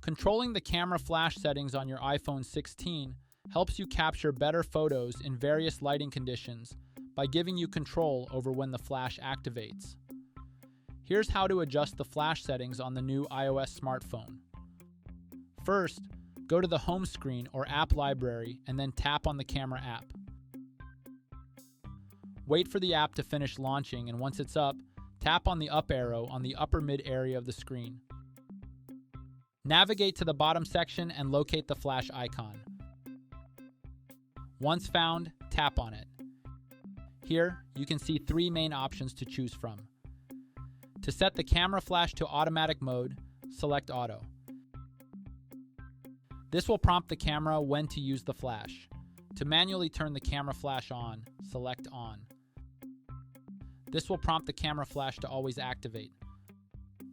Controlling the camera flash settings on your iPhone 16 helps you capture better photos in various lighting conditions by giving you control over when the flash activates. Here's how to adjust the flash settings on the new iOS smartphone. First, go to the home screen or app library and then tap on the camera app. Wait for the app to finish launching, and once it's up, tap on the up arrow on the upper mid area of the screen. Navigate to the bottom section and locate the flash icon. Once found, tap on it. Here, you can see three main options to choose from. To set the camera flash to automatic mode, select Auto. This will prompt the camera when to use the flash. To manually turn the camera flash on, select On. This will prompt the camera flash to always activate.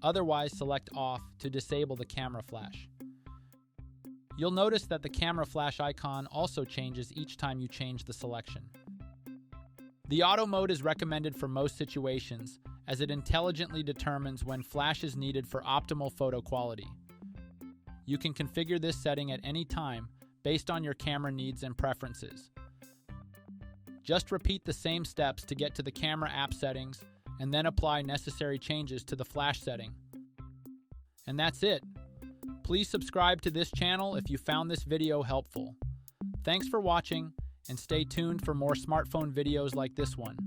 Otherwise, select Off to disable the camera flash. You'll notice that the camera flash icon also changes each time you change the selection. The auto mode is recommended for most situations, as it intelligently determines when flash is needed for optimal photo quality. You can configure this setting at any time based on your camera needs and preferences. Just repeat the same steps to get to the camera app settings and then apply necessary changes to the flash setting. And that's it. Please subscribe to this channel if you found this video helpful. Thanks for watching, and stay tuned for more smartphone videos like this one.